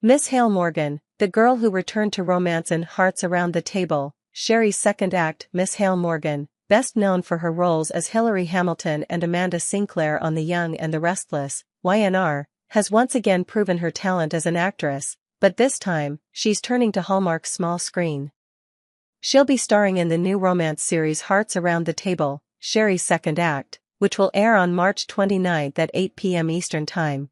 Miss Hale Morgan, the girl who returned to romance in Hearts Around the Table, Sherry's second act. Miss Hale Morgan, best known for her roles as Hilary Hamilton and Amanda Sinclair on The Young and the Restless, Y&R, has once again proven her talent as an actress, but this time, she's turning to Hallmark's small screen. She'll be starring in the new romance series Hearts Around the Table, Sherry's second act, which will air on March 29 at 8 p.m. Eastern Time.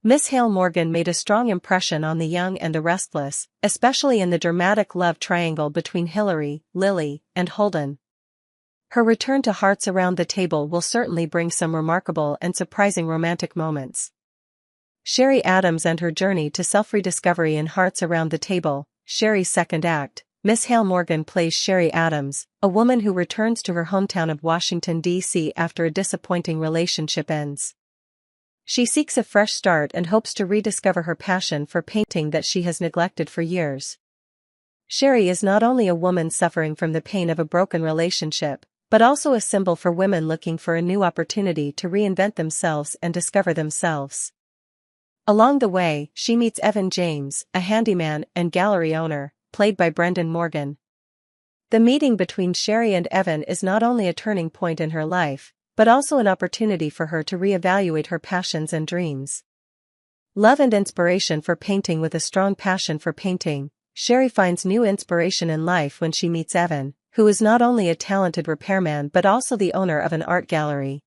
Miss Hale Morgan made a strong impression on The Young and the Restless, especially in the dramatic love triangle between Hilary, Lily, and Holden. Her return to Hearts Around the Table will certainly bring some remarkable and surprising romantic moments. Sherry Adams and her journey to self-rediscovery in Hearts Around the Table, Sherry's second act. Miss Hale Morgan plays Sherry Adams, a woman who returns to her hometown of Washington, D.C. after a disappointing relationship ends. She seeks a fresh start and hopes to rediscover her passion for painting that she has neglected for years. Sherry is not only a woman suffering from the pain of a broken relationship, but also a symbol for women looking for a new opportunity to reinvent themselves and discover themselves. Along the way, she meets Evan James, a handyman and gallery owner, played by Brendan Morgan. The meeting between Sherry and Evan is not only a turning point in her life, but also an opportunity for her to reevaluate her passions and dreams. Love and inspiration for painting. With a strong passion for painting, Sherry finds new inspiration in life when she meets Evan, who is not only a talented repairman but also the owner of an art gallery.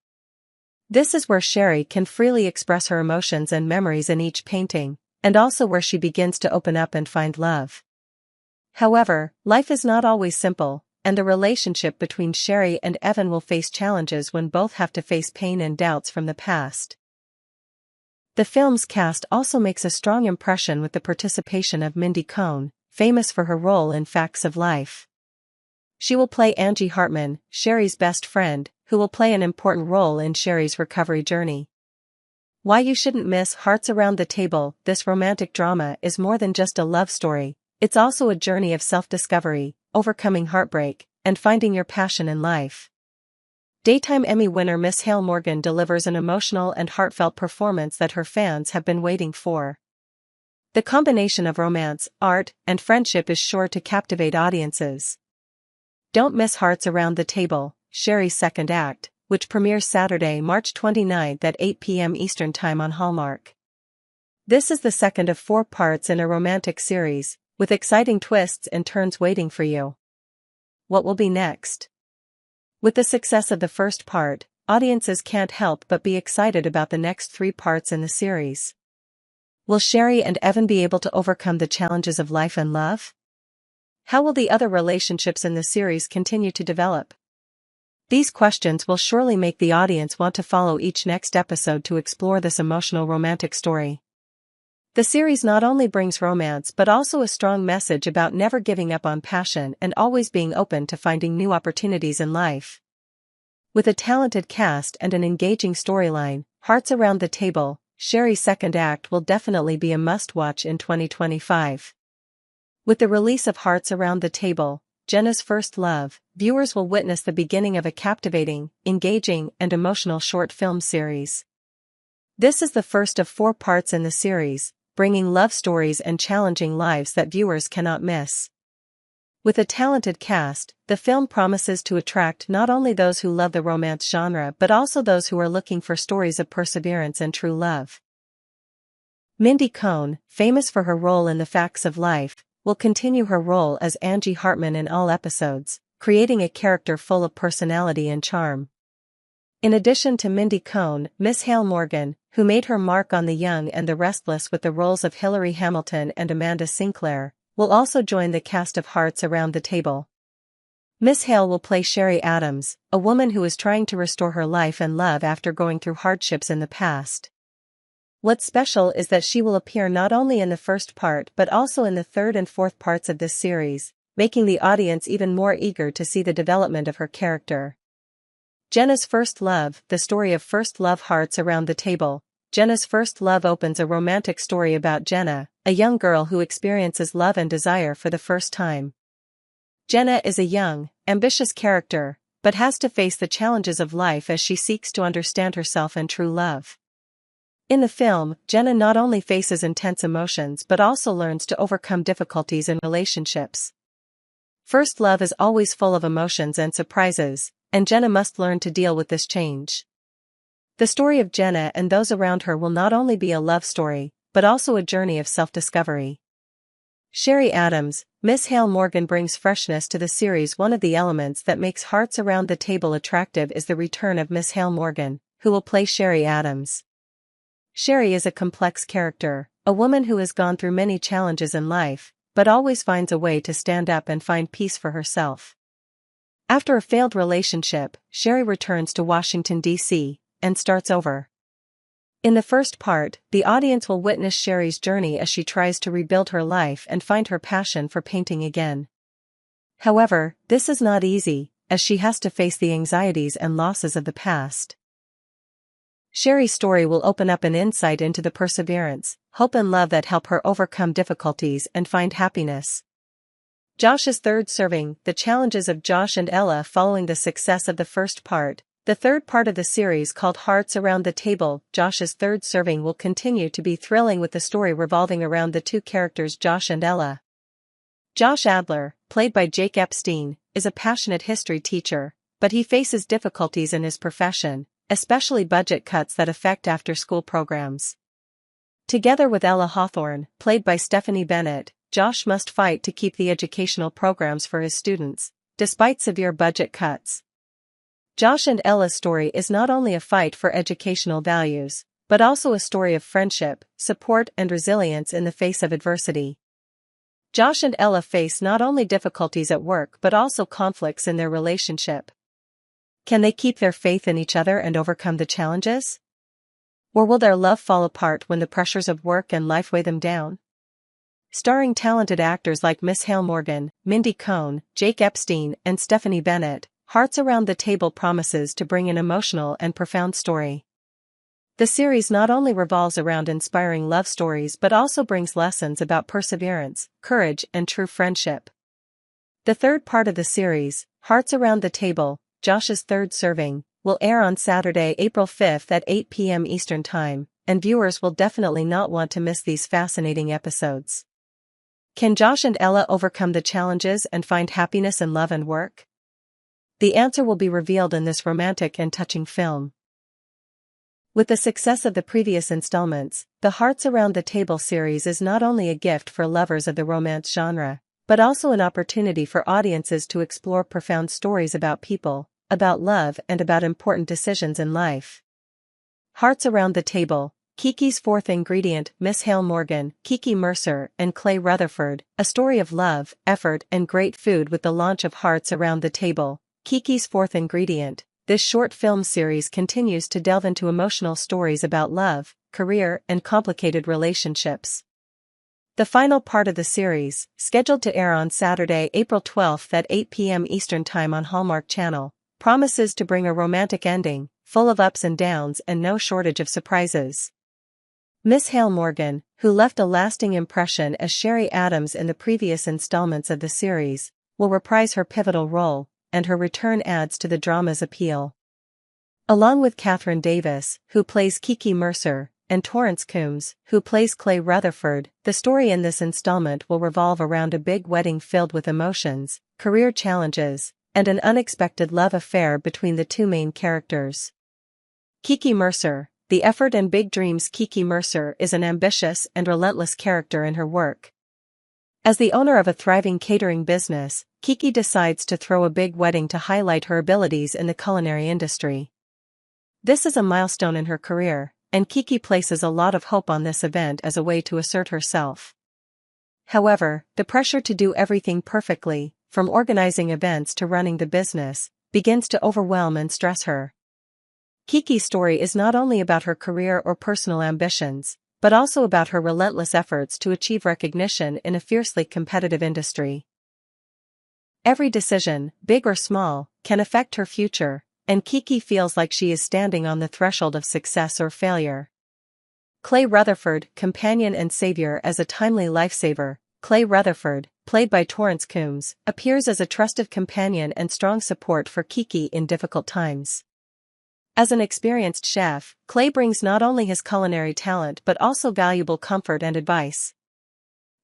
This is where Sherry can freely express her emotions and memories in each painting, and also where she begins to open up and find love. However, life is not always simple, and the relationship between Sherry and Evan will face challenges when both have to face pain and doubts from the past. The film's cast also makes a strong impression with the participation of Mindy Cohn, famous for her role in Facts of Life. She will play Angie Hartman, Sherry's best friend, who will play an important role in Sherry's recovery journey. Why you shouldn't miss Hearts Around the Table. This romantic drama is more than just a love story, it's also a journey of self-discovery, overcoming heartbreak, and finding your passion in life. Daytime Emmy winner Miss Hale Morgan delivers an emotional and heartfelt performance that her fans have been waiting for. The combination of romance, art, and friendship is sure to captivate audiences. Don't miss Hearts Around the Table, Sherry's second act, which premieres Saturday, March 29 at 8 p.m. Eastern Time on Hallmark. This is the second of 4 parts in a romantic series, with exciting twists and turns waiting for you. What will be next? With the success of the first part, audiences can't help but be excited about the next 3 parts in the series. Will Sherry and Evan be able to overcome the challenges of life and love? How will the other relationships in the series continue to develop? These questions will surely make the audience want to follow each next episode to explore this emotional romantic story. The series not only brings romance but also a strong message about never giving up on passion and always being open to finding new opportunities in life. With a talented cast and an engaging storyline, Hearts Around the Table, Sherry's second act will definitely be a must-watch in 2025. With the release of Hearts Around the Table, Jenna's First Love, viewers will witness the beginning of a captivating, engaging, and emotional short film series. This is the first of 4 parts in the series, bringing love stories and challenging lives that viewers cannot miss. With a talented cast, the film promises to attract not only those who love the romance genre but also those who are looking for stories of perseverance and true love. Mindy Cohn, famous for her role in The Facts of Life, will continue her role as Angie Hartman in all episodes, creating a character full of personality and charm. In addition to Mindy Cohn, Miss Hale Morgan, who made her mark on The Young and the Restless with the roles of Hilary Hamilton and Amanda Sinclair, will also join the cast of Hearts Around the Table. Miss Hale will play Sherry Adams, a woman who is trying to restore her life and love after going through hardships in the past. What's special is that she will appear not only in the first part but also in the third and fourth parts of this series, making the audience even more eager to see the development of her character. Jenna's First Love, the story of first love. Hearts Around the Table, Jenna's First Love opens a romantic story about Jenna, a young girl who experiences love and desire for the first time. Jenna is a young, ambitious character, but has to face the challenges of life as she seeks to understand herself and true love. In the film, Jenna not only faces intense emotions but also learns to overcome difficulties in relationships. First love is always full of emotions and surprises, and Jenna must learn to deal with this change. The story of Jenna and those around her will not only be a love story, but also a journey of self-discovery. Sherry Adams, Miss Hale Morgan brings freshness to the series. One of the elements that makes Hearts Around the Table attractive is the return of Miss Hale Morgan, who will play Sherry Adams. Sherry is a complex character, a woman who has gone through many challenges in life, but always finds a way to stand up and find peace for herself. After a failed relationship, Sherry returns to Washington, D.C., and starts over. In the first part, the audience will witness Sherry's journey as she tries to rebuild her life and find her passion for painting again. However, this is not easy, as she has to face the anxieties and losses of the past. Sherry's story will open up an insight into the perseverance, hope and love that help her overcome difficulties and find happiness. Josh's third serving, the challenges of Josh and Ella following the success of the first part. The third part of the series, called Hearts Around the Table, Josh's third serving, will continue to be thrilling with the story revolving around the two characters Josh and Ella. Josh Adler, played by Jake Epstein, is a passionate history teacher, but he faces difficulties in his profession, especially budget cuts that affect after-school programs. Together with Ella Hawthorne, played by Stephanie Bennett, Josh must fight to keep the educational programs for his students, despite severe budget cuts. Josh and Ella's story is not only a fight for educational values, but also a story of friendship, support and resilience in the face of adversity. Josh and Ella face not only difficulties at work but also conflicts in their relationship. Can they keep their faith in each other and overcome the challenges? Or will their love fall apart when the pressures of work and life weigh them down? Starring talented actors like Miss Hale Morgan, Mindy Cohn, Jake Epstein and Stephanie Bennett, Hearts Around the Table promises to bring an emotional and profound story. The series not only revolves around inspiring love stories but also brings lessons about perseverance, courage, and true friendship. The third part of the series, Hearts Around the Table, Josh's third serving, will air on Saturday, April 5th at 8 p.m. Eastern Time, and viewers will definitely not want to miss these fascinating episodes. Can Josh and Ella overcome the challenges and find happiness in love and work? The answer will be revealed in this romantic and touching film. With the success of the previous installments, the Hearts Around the Table series is not only a gift for lovers of the romance genre, but also an opportunity for audiences to explore profound stories about people, about love and about important decisions in life. Hearts Around the Table, Kiki's fourth ingredient, Miss Hale Morgan, Kiki Mercer, and Clay Rutherford, a story of love, effort and great food. With the launch of Hearts Around the Table, Kiki's fourth ingredient, this short film series continues to delve into emotional stories about love, career, and complicated relationships. The final part of the series, scheduled to air on Saturday, April 12th at 8 p.m. Eastern Time on Hallmark Channel, promises to bring a romantic ending, full of ups and downs and no shortage of surprises. Miss Hale Morgan, who left a lasting impression as Sherry Adams in the previous installments of the series, will reprise her pivotal role, and her return adds to the drama's appeal. Along with Katherine Davis, who plays Kiki Mercer, and Torrance Coombs, who plays Clay Rutherford, the story in this installment will revolve around a big wedding filled with emotions, career challenges, and an unexpected love affair between the two main characters. Kiki Mercer, the effort and big dreams. Kiki Mercer is an ambitious and relentless character in her work. As the owner of a thriving catering business, Kiki decides to throw a big wedding to highlight her abilities in the culinary industry. This is a milestone in her career, and Kiki places a lot of hope on this event as a way to assert herself. However, the pressure to do everything perfectly, from organizing events to running the business, begins to overwhelm and stress her. Kiki's story is not only about her career or personal ambitions, but also about her relentless efforts to achieve recognition in a fiercely competitive industry. Every decision, big or small, can affect her future, and Kiki feels like she is standing on the threshold of success or failure. Clay Rutherford, companion and savior. As a timely lifesaver, Clay Rutherford, played by Torrance Coombs, appears as a trusted companion and strong support for Kiki in difficult times. As an experienced chef, Clay brings not only his culinary talent but also valuable comfort and advice.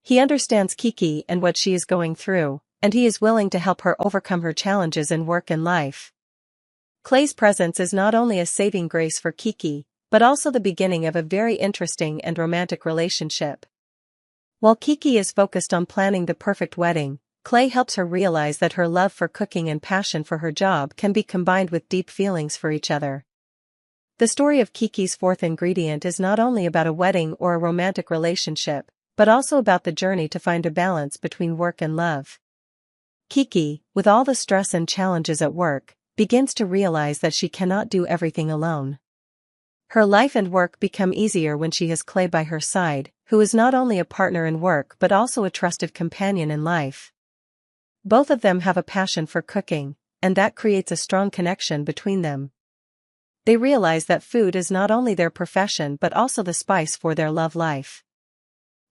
He understands Kiki and what she is going through, and he is willing to help her overcome her challenges in work and life. Clay's presence is not only a saving grace for Kiki, but also the beginning of a very interesting and romantic relationship. While Kiki is focused on planning the perfect wedding, Clay helps her realize that her love for cooking and passion for her job can be combined with deep feelings for each other. The story of Kiki's fourth ingredient is not only about a wedding or a romantic relationship, but also about the journey to find a balance between work and love. Kiki, with all the stress and challenges at work, begins to realize that she cannot do everything alone. Her life and work become easier when she has Clay by her side, who is not only a partner in work but also a trusted companion in life. Both of them have a passion for cooking, and that creates a strong connection between them. They realize that food is not only their profession but also the spice for their love life.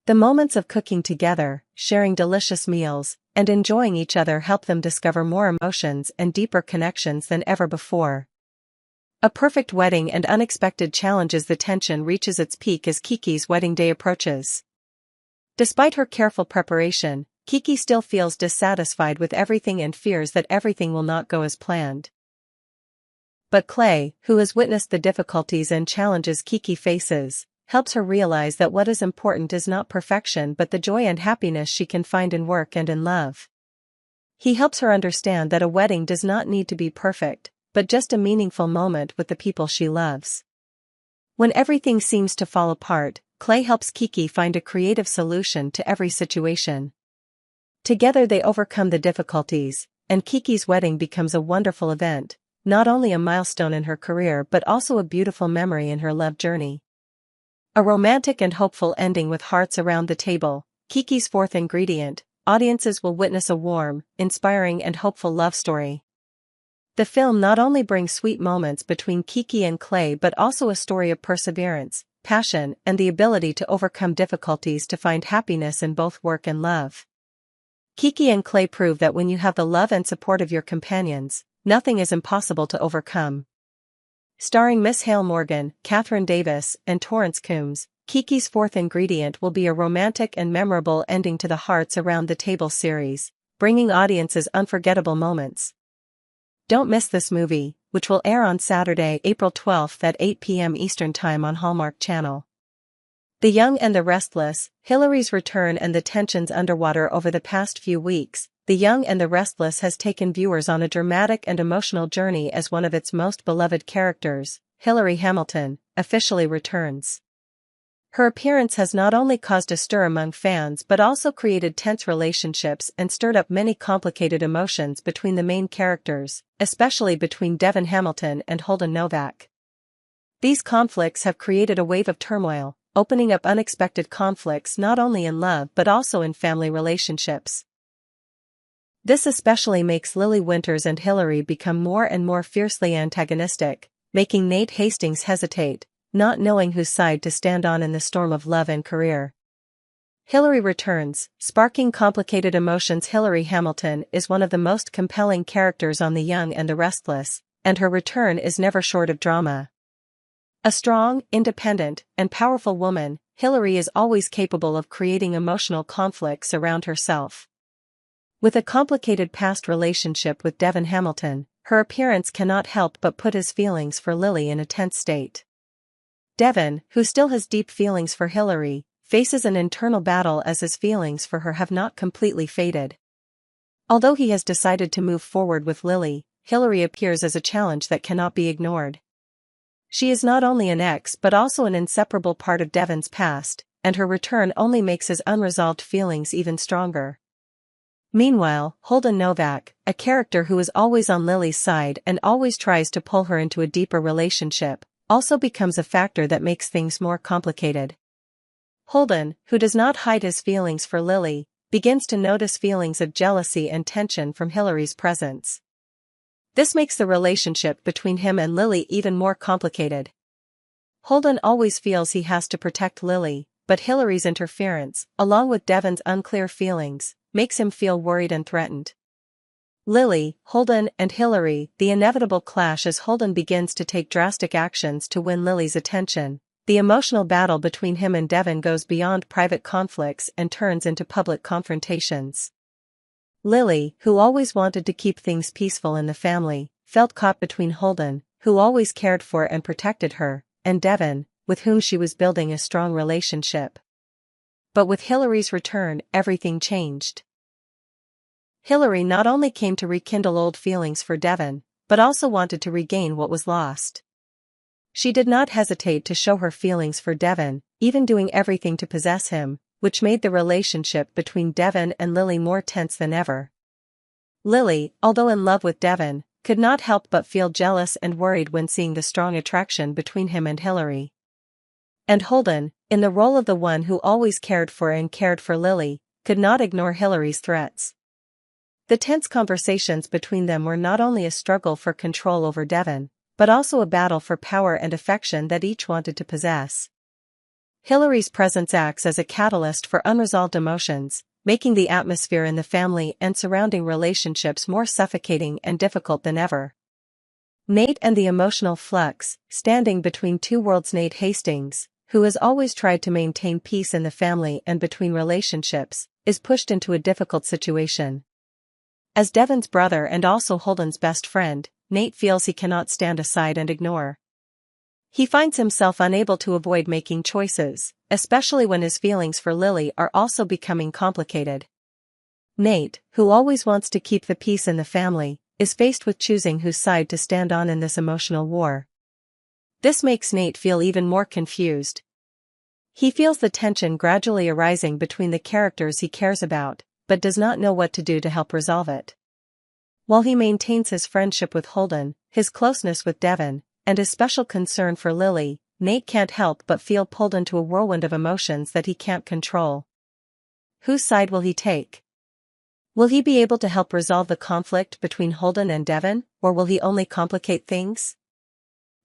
The moments of cooking together, sharing delicious meals, and enjoying each other help them discover more emotions and deeper connections than ever before. A perfect wedding and unexpected challenges. The tension reaches its peak as Kiki's wedding day approaches. Despite her careful preparation, Kiki still feels dissatisfied with everything and fears that everything will not go as planned. But Clay, who has witnessed the difficulties and challenges Kiki faces, helps her realize that what is important is not perfection but the joy and happiness she can find in work and in love. He helps her understand that a wedding does not need to be perfect, but just a meaningful moment with the people she loves. When everything seems to fall apart, Clay helps Kiki find a creative solution to every situation. Together they overcome the difficulties, and Kiki's wedding becomes a wonderful event, not only a milestone in her career but also a beautiful memory in her love journey. A romantic and hopeful ending with hearts around the table, Kiki's fourth ingredient. Audiences will witness a warm, inspiring and hopeful love story. The film not only brings sweet moments between Kiki and Clay but also a story of perseverance, passion, and the ability to overcome difficulties to find happiness in both work and love. Kiki and Clay prove that when you have the love and support of your companions, nothing is impossible to overcome. Starring Miss Hale Morgan, Catherine Davis, and Torrance Coombs, Kiki's fourth ingredient will be a romantic and memorable ending to the Hearts Around the Table series, bringing audiences unforgettable moments. Don't miss this movie, which will air on Saturday, April 12th at 8 p.m. Eastern Time on Hallmark Channel. The Young and the Restless, Hilary's return and the tensions underwater. Over the past few weeks, The Young and the Restless has taken viewers on a dramatic and emotional journey as one of its most beloved characters, Hilary Hamilton, officially returns. Her appearance has not only caused a stir among fans but also created tense relationships and stirred up many complicated emotions between the main characters, especially between Devon Hamilton and Holden Novak. These conflicts have created a wave of turmoil, opening up unexpected conflicts not only in love but also in family relationships. This especially makes Lily Winters and Hilary become more and more fiercely antagonistic, making Nate Hastings hesitate, not knowing whose side to stand on in the storm of love and career. Hilary returns, sparking complicated emotions. Hilary Hamilton is one of the most compelling characters on The Young and the Restless, and her return is never short of drama. A strong, independent, and powerful woman, Hilary is always capable of creating emotional conflicts around herself. With a complicated past relationship with Devon Hamilton, her appearance cannot help but put his feelings for Lily in a tense state. Devon, who still has deep feelings for Hilary, faces an internal battle as his feelings for her have not completely faded. Although he has decided to move forward with Lily, Hilary appears as a challenge that cannot be ignored. She is not only an ex but also an inseparable part of Devon's past, and her return only makes his unresolved feelings even stronger. Meanwhile, Holden Novak, a character who is always on Lily's side and always tries to pull her into a deeper relationship, also becomes a factor that makes things more complicated. Holden, who does not hide his feelings for Lily, begins to notice feelings of jealousy and tension from Hilary's presence. This makes the relationship between him and Lily even more complicated. Holden always feels he has to protect Lily, but Hilary's interference, along with Devon's unclear feelings, makes him feel worried and threatened. Lily, Holden, and Hilary. The inevitable clash as Holden begins to take drastic actions to win Lily's attention. The emotional battle between him and Devon goes beyond private conflicts and turns into public confrontations. Lily, who always wanted to keep things peaceful in the family, felt caught between Holden, who always cared for and protected her, and Devon, with whom she was building a strong relationship. But with Hilary's return, everything changed. Hilary not only came to rekindle old feelings for Devon, but also wanted to regain what was lost. She did not hesitate to show her feelings for Devon, even doing everything to possess him, which made the relationship between Devon and Lily more tense than ever. Lily, although in love with Devon, could not help but feel jealous and worried when seeing the strong attraction between him and Hilary. And Holden, in the role of the one who always cared for Lily, could not ignore Hilary's threats. The tense conversations between them were not only a struggle for control over Devon, but also a battle for power and affection that each wanted to possess. Hilary's presence acts as a catalyst for unresolved emotions, making the atmosphere in the family and surrounding relationships more suffocating and difficult than ever. Nate and the emotional flux, standing between two worlds. Nate Hastings, who has always tried to maintain peace in the family and between relationships, is pushed into a difficult situation. As Devon's brother and also Holden's best friend, Nate feels he cannot stand aside and ignore. He finds himself unable to avoid making choices, especially when his feelings for Lily are also becoming complicated. Nate, who always wants to keep the peace in the family, is faced with choosing whose side to stand on in this emotional war. This makes Nate feel even more confused. He feels the tension gradually arising between the characters he cares about, but does not know what to do to help resolve it. While he maintains his friendship with Holden, his closeness with Devon, and his special concern for Lily, Nate can't help but feel pulled into a whirlwind of emotions that he can't control. Whose side will he take? Will he be able to help resolve the conflict between Holden and Devon, or will he only complicate things?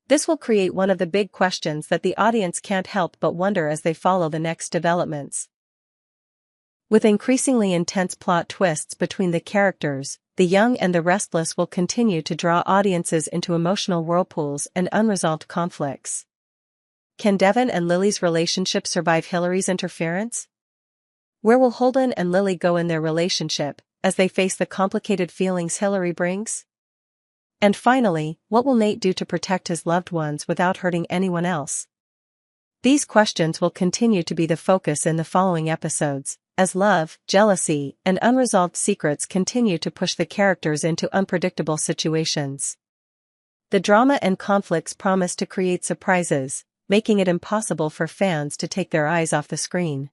This will create one of the big questions that the audience can't help but wonder as they follow the next developments. With increasingly intense plot twists between the characters, The Young and the Restless will continue to draw audiences into emotional whirlpools and unresolved conflicts. Can Devon and Lily's relationship survive Hilary's interference? Where will Holden and Lily go in their relationship, as they face the complicated feelings Hilary brings? And finally, what will Nate do to protect his loved ones without hurting anyone else? These questions will continue to be the focus in the following episodes, as love, jealousy, and unresolved secrets continue to push the characters into unpredictable situations. The drama and conflicts promise to create surprises, making it impossible for fans to take their eyes off the screen.